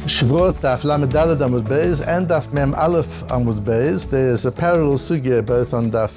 Shevuot, Daf Lamed Daled Amud Beis and Daf Mem Aleph Amud Beis. There's a parallel sugya both on our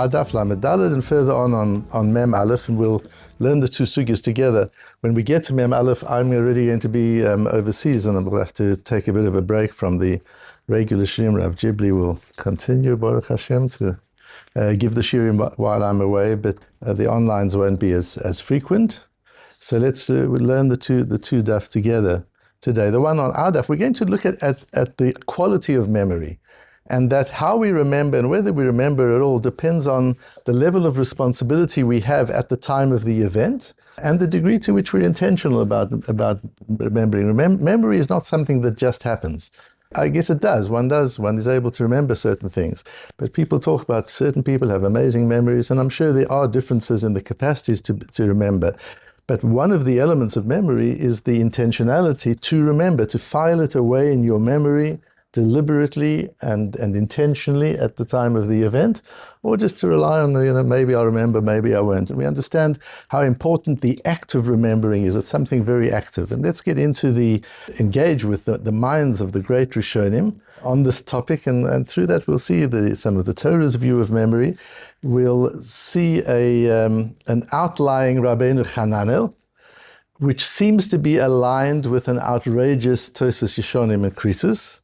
Daf Lamed Daled and further on Mem Aleph, and we'll learn the two sugyas together. When we get to Mem Aleph, I'm already going to be overseas, and I'll have to take a bit of a break from the regular shirim. Rav Jibli will continue, Baruch Hashem, to give the shirim while I'm away, but the onlines won't be as frequent. So let's learn the two daf together today. The one on our daf, we're going to look at the quality of memory, and that how we remember and whether we remember at all depends on the level of responsibility we have at the time of the event and the degree to which we're intentional about remembering. Memory is not something that just happens. I guess it does. One is able to remember certain things. But people talk about certain people have amazing memories, and I'm sure there are differences in the capacities to remember. But one of the elements of memory is the intentionality to remember, to file it away in your memory deliberately and intentionally at the time of the event, or just to rely on, maybe I'll remember, maybe I won't. And we understand how important the act of remembering is. It's something very active. And let's get into engage with the minds of the great Rishonim on this topic, and through that we'll see some of the Torah's view of memory. We'll see an outlying Rabbeinu Hananel, which seems to be aligned with an outrageous Tosfos Yeshonim and Krisus.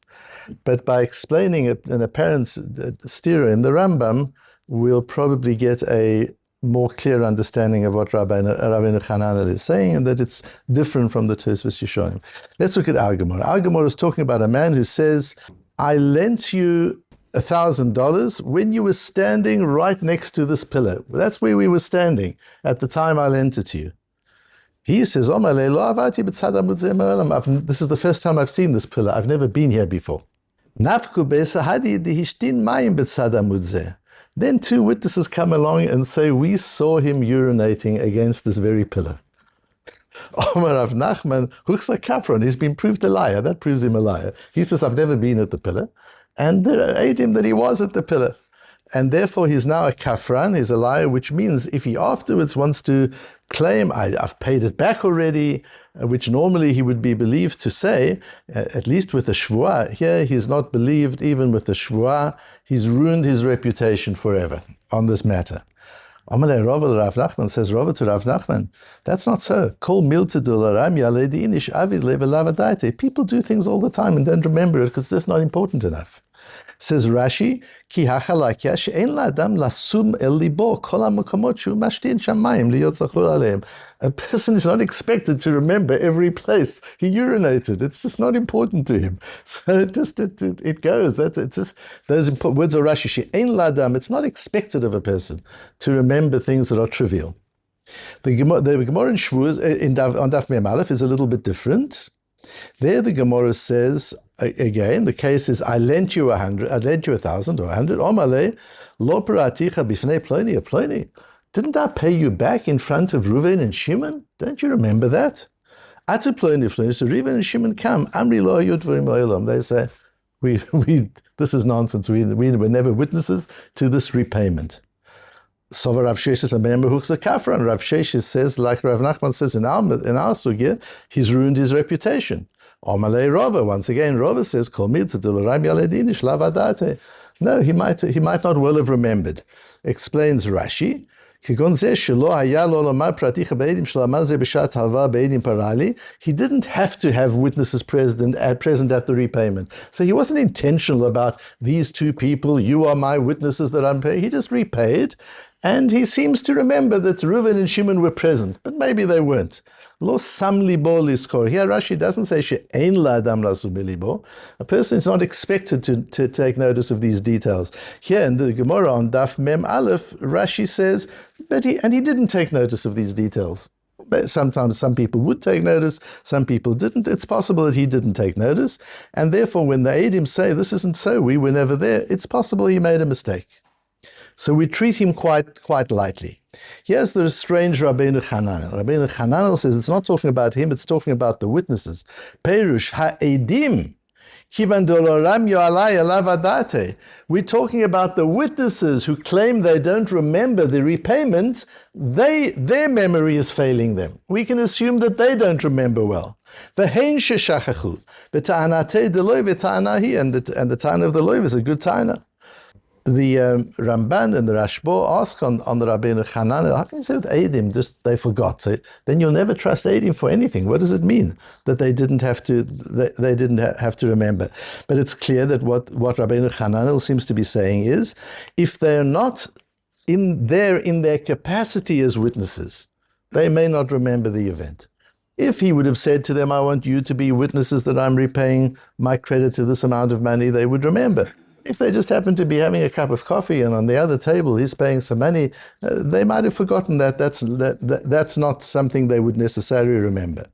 But by explaining an apparent stira in the Rambam, we'll probably get a more clear understanding of what Rabbeinu Hananel is saying, and that it's different from the Tosfos Yeshonim. Let's look at our Gemara. Our Gemara is talking about a man who says, I lent you $1,000 when you were standing right next to this pillar. That's where we were standing at the time I lent it to you. He says, this is the first time I've seen this pillar. I've never been here before. Then two witnesses come along and say, we saw him urinating against this very pillar. Rav Nachman, he's been proved a liar. That proves him a liar. He says, I've never been at the pillar. And they aid him that he was at the pillar. And therefore he's now a kafran, he's a liar, which means if he afterwards wants to claim, I've paid it back already, which normally he would be believed to say, at least with a shvuah, here he's not believed even with the shvuah. He's ruined his reputation forever on this matter. Amalei Rava Rav Nachman says, Rava to Rav Nachman, that's not so. Kol miltא d'Ramya le'di'inish avid le'velavadaite. People do things all the time and don't remember it because it's just not important enough. Says Rashi, Ki hachalakya she'en la'adam lasum el libo kol ha'makamot shu mashtin shamayim liyot zachur aleim. A person is not expected to remember every place he urinated. It's just not important to him. So it goes. It's just those important words of Rashi. She'en la'adam. It's not expected of a person to remember things that are trivial. The Gemara in Shavuos on Daf Mem Aleph is a little bit different. There the Gemara says, again, the case is, I lent you 100, I lent you 1,000 or 100. Omale, lo paraticha bifnei ploni. Didn't I pay you back in front of Reuven and Shimon? Don't you remember that? Atu ploni, so Reuven and Shimon come. Amri lo hayut dvarim ha'olam. They say, this is nonsense. We were never witnesses to this repayment. So Rav Sheshes remember hooks a kafra, and Rav Sheshes says, like Rav Nachman says in our sugya, he's ruined his reputation. Omalei Rava, once again, Rava says, Kol miltא d'Ramya le'di'inish lavadate. No, he might not well have remembered. Explains Rashi, he didn't have to have witnesses present at the repayment. So he wasn't intentional about these two people, you are my witnesses that I'm paying. He just repaid, and he seems to remember that Reuven and Shimon were present, but maybe they weren't. Lo sam libo liskor. Here Rashi doesn't say she'ein la'adam lasu bilibo. A person is not expected to take notice of these details. Here in the Gemara on Daf Mem Aleph, Rashi says, he didn't take notice of these details. But sometimes some people would take notice, some people didn't. It's possible that he didn't take notice, and therefore when the Eidim say, this isn't so, we were never there, it's possible he made a mistake. So we treat him quite lightly. Here's the strange Rabbeinu Hananel. Rabbeinu Hananel says it's not talking about him, it's talking about the witnesses. Perush ha'edim We're talking about the witnesses who claim they don't remember the repayment. Their memory is failing them. We can assume that they don't remember well. And the Tana of the Loiv is a good Tana. The Ramban and the Rashbo ask on the Rabbeinu Hananel, how can you say with Eidim, just they forgot? So then you'll never trust Eidim for anything. What does it mean that they didn't have to remember? But it's clear that what Rabbeinu Hananel seems to be saying is, if they're not in their capacity as witnesses, they may not remember the event. If he would have said to them, I want you to be witnesses that I'm repaying my credit to this amount of money, they would remember. If they just happen to be having a cup of coffee and on the other table he's paying some money, they might have forgotten that. That's not something they would necessarily remember.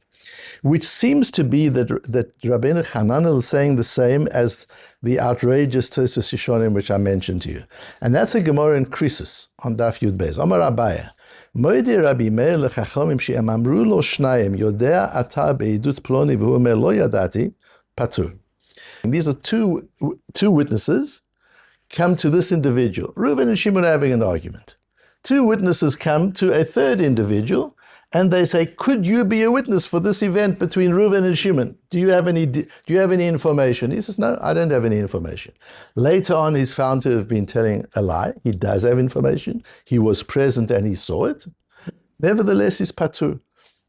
Which seems to be that Rabbeinu Hananel is saying the same as the outrageous Tosfos Yishonim which I mentioned to you. And that's a Gemara in Krisus on Daf Yud Beis. Omar Abaya. Moide Rabbi Meir lechachomim she'em amru lo shnayim yodea ata be'edut ploni v'hu omer lo yadati patur. And these are two witnesses come to this individual. Reuven and Shimon are having an argument. Two witnesses come to a third individual and they say, could you be a witness for this event between Reuven and Shimon? Do you have any information? He says, no, I don't have any information. Later on, he's found to have been telling a lie. He does have information. He was present and he saw it. Nevertheless, he's patur.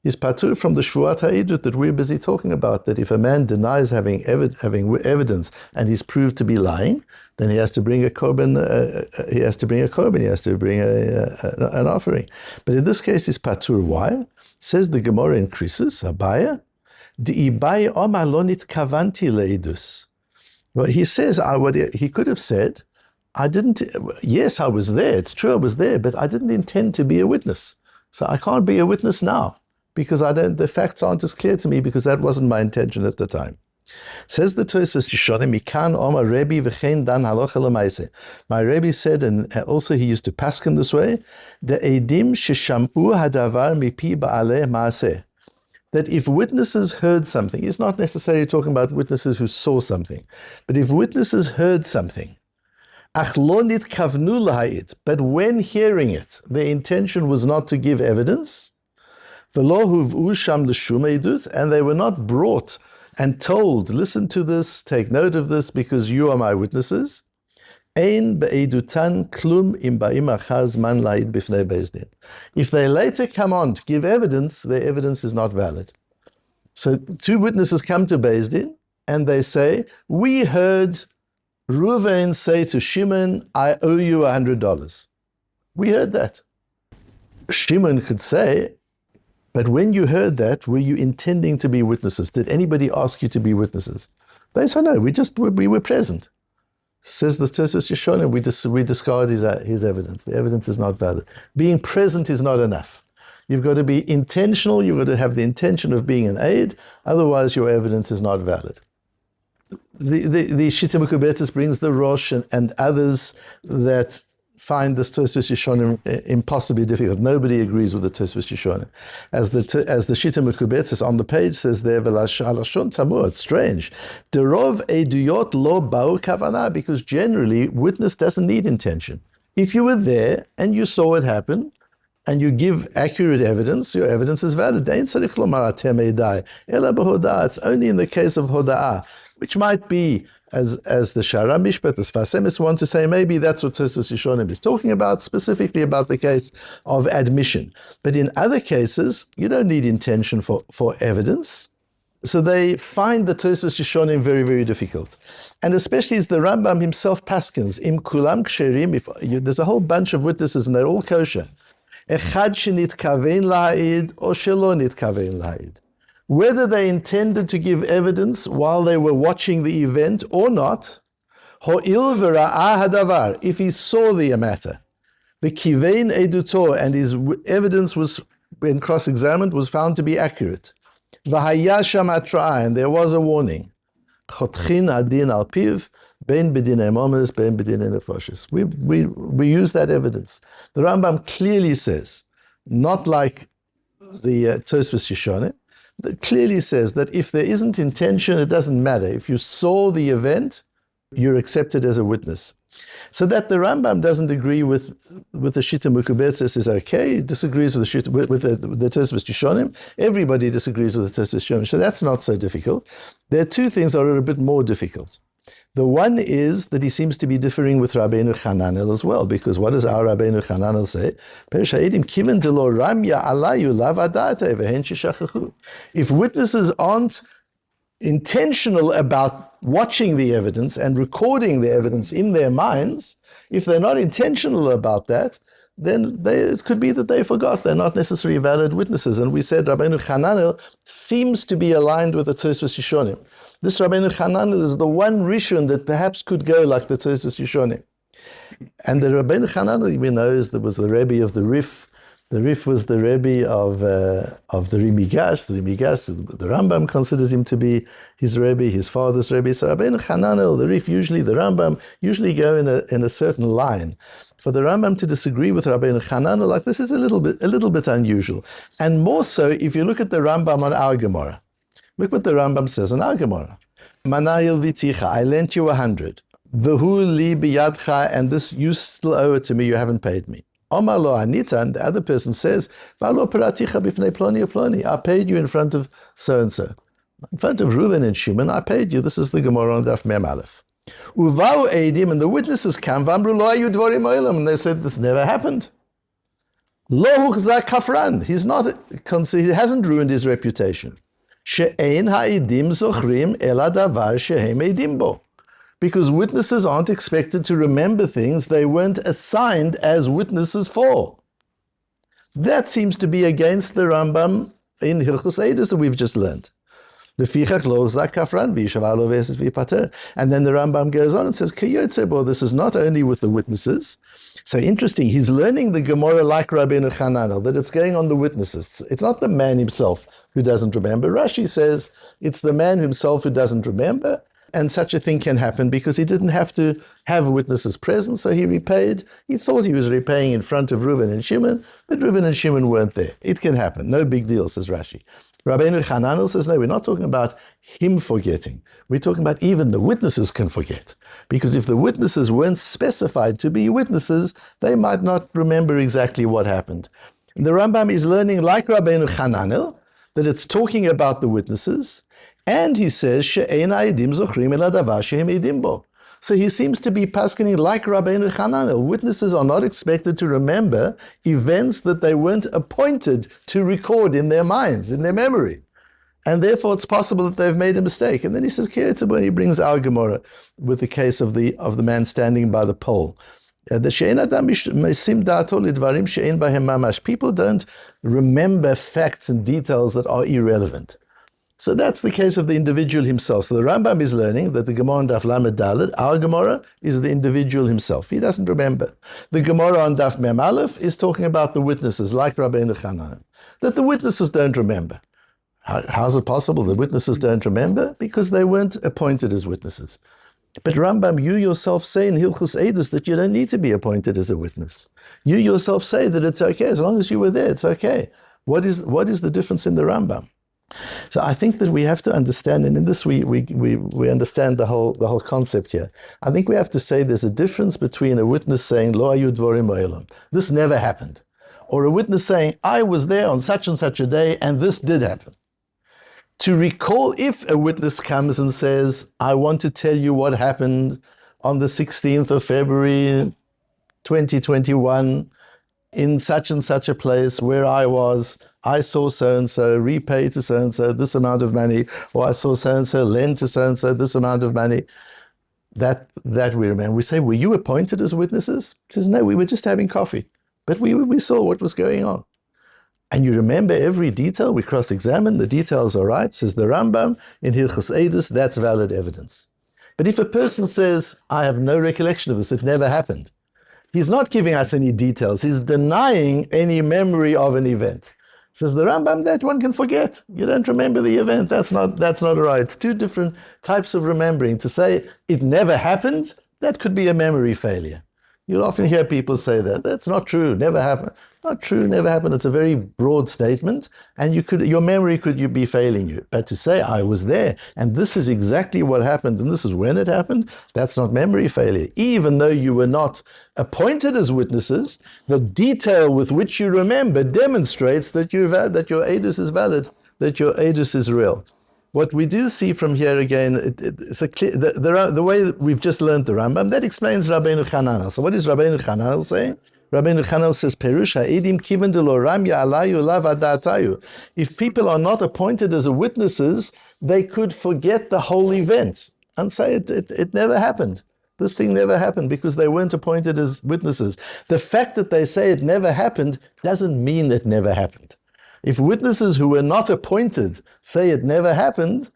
Is patur from the Shvuat HaEdut that we're busy talking about, that if a man denies having evidence and he's proved to be lying, then he has to bring a korban, he has to bring an offering. But in this case, it's patur. Why? Says the Gemara in Krisus, Abaya, Di'ibai omar lo nitkavanti leidus. Well, he says, what he could have said, yes, I was there, it's true I was there, but I didn't intend to be a witness. So I can't be a witness now, because the facts aren't as clear to me, because that wasn't my intention at the time. Says the Tosfos Yishonim, Mikan Omar Rebbe v'chein dan halacha l'maaseh. My Rebbe said, and also he used to paskin this way, the edim shesham'u hadavar mipi ba'aleh maaseh. That if witnesses heard something, he's not necessarily talking about witnesses who saw something, but if witnesses heard something, ach lo nitkavnu laha'id, but when hearing it, their intention was not to give evidence, and they were not brought and told, listen to this, take note of this, because you are my witnesses. If they later come on to give evidence, their evidence is not valid. So two witnesses come to Beis Din and they say, we heard Reuven say to Shimon, I owe you $100. We heard that. Shimon could say, but when you heard that, were you intending to be witnesses? Did anybody ask you to be witnesses? They say, no, we were present. Says the Tosfos Yishonim, we discard his evidence. The evidence is not valid. Being present is not enough. You've got to be intentional, you've got to have the intention of being an aid, otherwise your evidence is not valid. The Shita Mekubetzes brings the Rosh and others that find this Tosfos Yishonim impossibly difficult. Nobody agrees with the Tosfos Yishonim. As the Shita Mekubetzes on the page says there, V'lashon tamur, it's strange. Derov eduyot lo ba'u kavana, because generally witness doesn't need intention. If you were there and you saw it happen, and you give accurate evidence, your evidence is valid. It's only in the case of hoda'ah, which might be, as the Shara Mishpat, the Sfasemis want to say, maybe that's what Tosfos Yishonim is talking about, specifically about the case of admission. But in other cases, you don't need intention for evidence. So they find the Tosfos Yishonim very, very difficult. And especially as the Rambam himself paskins, im kulam ksherim, there's a whole bunch of witnesses and they're all kosher. Echad shenitkavein la'id or shelo nitkavein la'id. Whether they intended to give evidence while they were watching the event or not, ho'il v'ra'ah hadavar, if he saw the matter, v'kivein eduto, and his evidence was, when cross-examined, was found to be accurate, v'haya sham atra'ah, and there was a warning, chotchin adin al piv, ben bedinei momes, ben bedinei nefoshes. We use that evidence. The Rambam clearly says, not like the Tosfos Yishonim, that clearly says that if there isn't intention, it doesn't matter. If you saw the event, you're accepted as a witness. So that the Rambam doesn't agree with the Shita Mukubetzes is okay. It disagrees with the Tosfos Rishonim. Everybody disagrees with the Tosfos Rishonim. So that's not so difficult. There are two things that are a bit more difficult. The one is that he seems to be differing with Rabbeinu Hananel as well, because what does our Rabbeinu Hananel say? If witnesses aren't intentional about watching the evidence and recording the evidence in their minds, if they're not intentional about that, then it could be that they forgot. They're not necessarily valid witnesses. And we said Rabbeinu Hananel seems to be aligned with the Tosfos Rishonim. This Rabbeinu Hananel is the one Rishon that perhaps could go like the Tosfos Rishonim. And the Rabbeinu Hananel, we know, was the Rebbe of the Rif. The Rif was the Rebbe of the Rimigash. The Rimigash, the Rambam considers him to be his Rebbe, his father's Rebbe. So Rabbeinu Hananel, the Rif, usually the Rambam, usually go in a certain line. For the Rambam to disagree with Rabbeinu Hananel like this is a little bit unusual. And more so if you look at the Rambam on our Gemara. Look what the Rambam says on our Gemara. Manayil v'ticha, I lent you 100. V'hu li biyadcha, and this you still owe it to me, you haven't paid me. Omar lo anita, and the other person says, V'alo paraticha b'fnei ploni ploni, I paid you in front of so-and-so. In front of Reuven and Shimon, I paid you. This is the Gemara on Daf Mem Aleph. Uvau eidim, and the witnesses come, v'amru lo ayu dvorim olam, and they said, this never happened. Lo huchza kafran, he hasn't ruined his reputation. She'ein ha'idim zochrim ela davar shehem eidim bo. Because witnesses aren't expected to remember things they weren't assigned as witnesses for. That seems to be against the Rambam in Hilchos Eidos that we've just learned. And then the Rambam goes on and says, this is not only with the witnesses. So interesting, he's learning the Gemara like Rabbeinu Hananel, that it's going on the witnesses. It's not the man himself who doesn't remember. Rashi says it's the man himself who doesn't remember, and such a thing can happen because he didn't have to have witnesses present, so he repaid. He thought he was repaying in front of Reuven and Shimon, but Reuven and Shimon weren't there. It can happen, no big deal, says Rashi. Rabbeinu Hananel says, no, we're not talking about him forgetting. We're talking about even the witnesses can forget. Because if the witnesses weren't specified to be witnesses, they might not remember exactly what happened. And the Rambam is learning, like Rabbeinu Hananel, that it's talking about the witnesses, and he says, She'ein ha'edim zochrim ela davar shehem eidim bo. So he seems to be paskening like Rabbeinu Hananel. Witnesses are not expected to remember events that they weren't appointed to record in their minds, in their memory. And therefore it's possible that they've made a mistake. And then he says, he brings our Gemara with the case of the man standing by the pole. People don't remember facts and details that are irrelevant. So that's the case of the individual himself. So the Rambam is learning that the Gemara on Daf Lamed Daled, our Gemara, is the individual himself. He doesn't remember. The Gemara on Daf Mem Aleph is talking about the witnesses, like Rabbeinu Hananel, that the witnesses don't remember. How's it possible the witnesses don't remember? Because they weren't appointed as witnesses. But Rambam, you yourself say in Hilchos Eidos that you don't need to be appointed as a witness. You yourself say that it's okay, as long as you were there, it's okay. What is the difference in the Rambam? So I think that we have to understand, and in this we understand the whole concept here. I think we have to say there's a difference between a witness saying, Lo ayu dvorim olam, this never happened, or a witness saying, I was there on such and such a day, and this did happen. To recall, if a witness comes and says, I want to tell you what happened on the 16th of February 2021 in such and such a place where I was, I saw so-and-so repay to so-and-so this amount of money, or I saw so-and-so lend to so-and-so this amount of money. That we remember. We say, were you appointed as witnesses? He says, no, we were just having coffee. But we saw what was going on. And you remember every detail, we cross-examine, the details are right, says the Rambam, in Hilchos Eidos, that's valid evidence. But if a person says, I have no recollection of this, it never happened, he's not giving us any details, he's denying any memory of an event. Says the Rambam, that one can forget. You don't remember the event, that's not right. It's two different types of remembering. To say it never happened, that could be a memory failure. You'll often hear people say that. That's not true, never happened. Not true, never happened. It's a very broad statement, and your memory could be failing you. But to say, I was there, and this is exactly what happened, and this is when it happened, that's not memory failure. Even though you were not appointed as witnesses, the detail with which you remember demonstrates that your edus is valid, that your edus is real. What we do see from here again, it's a clear, the way that we've just learned the Rambam, that explains Rabbeinu Hananel. So what is Rabbeinu Hananel saying? Rabbeinu Hananel says, Perush ha'edim kiven de lo Ramya alayu lav adatayu. If people are not appointed as witnesses, they could forget the whole event and say it never happened. This thing never happened because they weren't appointed as witnesses. The fact that they say it never happened doesn't mean it never happened. If witnesses who were not appointed say it never happened,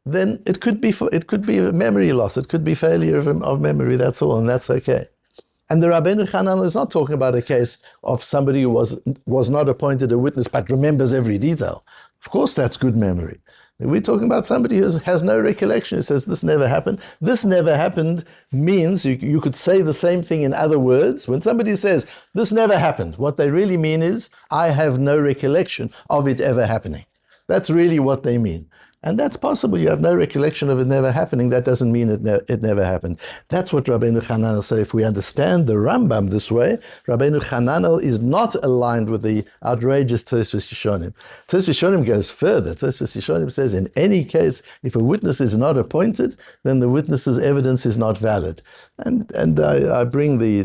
then it could be a memory loss. It could be failure of memory. That's all, and that's okay. And the Rabbeinu Hananel is not talking about a case of somebody who was not appointed a witness but remembers every detail. Of course, that's good memory. We're talking about somebody who has no recollection, who says this never happened. This never happened means you could say the same thing in other words. When somebody says this never happened, what they really mean is I have no recollection of it ever happening. That's really what they mean. And that's possible. You have no recollection of it never happening. That doesn't mean it never happened. That's what Rabbeinu Hananel says. If we understand the Rambam this way, Rabbeinu Hananel is not aligned with the outrageous Tosfos Yeshonim. Tosfos Yeshonim goes further. Tosfos Yeshonim says, in any case, if a witness is not appointed, then the witness's evidence is not valid. And I bring the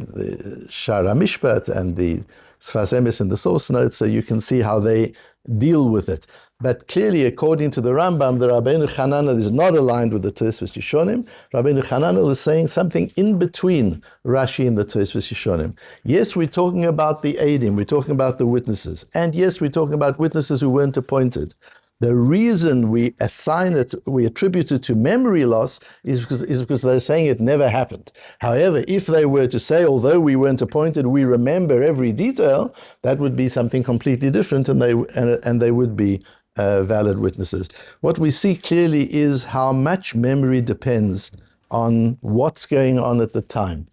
Shara Mishpat and the Sfas Emes in the source notes so you can see how they deal with it. But clearly, according to the Rambam, the Rabbeinu Hananel is not aligned with the Tosfos Yeshonim. Rabbeinu Hananel is saying something in between Rashi and the Tosfos Yeshonim. Yes, we're talking about the Eidim, we're talking about the witnesses. And yes, we're talking about witnesses who weren't appointed. The reason we attribute it to memory loss is because they're saying it never happened. However, if they were to say, although we weren't appointed, we remember every detail, that would be something completely different, and they would be valid witnesses. What we see clearly is how much memory depends on what's going on at the time.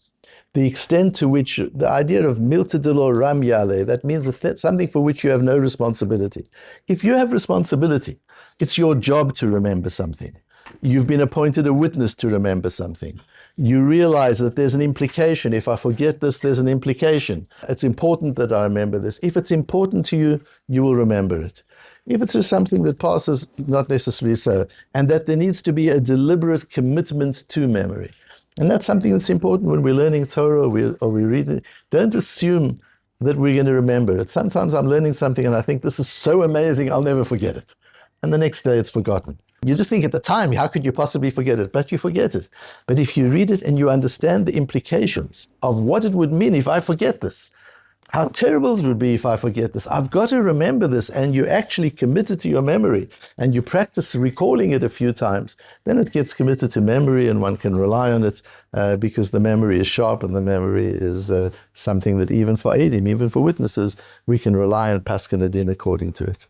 The extent to which the idea of miltא de lo ramyale, that means something for which you have no responsibility. If you have responsibility, it's your job to remember something. You've been appointed a witness to remember something. You realize that there's an implication. If I forget this, there's an implication. It's important that I remember this. If it's important to you, you will remember it. If it's just something that passes, not necessarily so. And that there needs to be a deliberate commitment to memory. And that's something that's important when we're learning Torah or we read it. Don't assume that we're going to remember it. Sometimes I'm learning something and I think this is so amazing, I'll never forget it. And the next day it's forgotten. You just think at the time, how could you possibly forget it? But you forget it. But if you read it and you understand the implications of what it would mean if I forget this, how terrible it would be if I forget this. I've got to remember this, and you're actually committed to your memory, and you practice recalling it a few times, then it gets committed to memory, and one can rely on it because the memory is sharp, and the memory is something that even for Eidim, even for witnesses, we can rely on Paskin Adin according to it.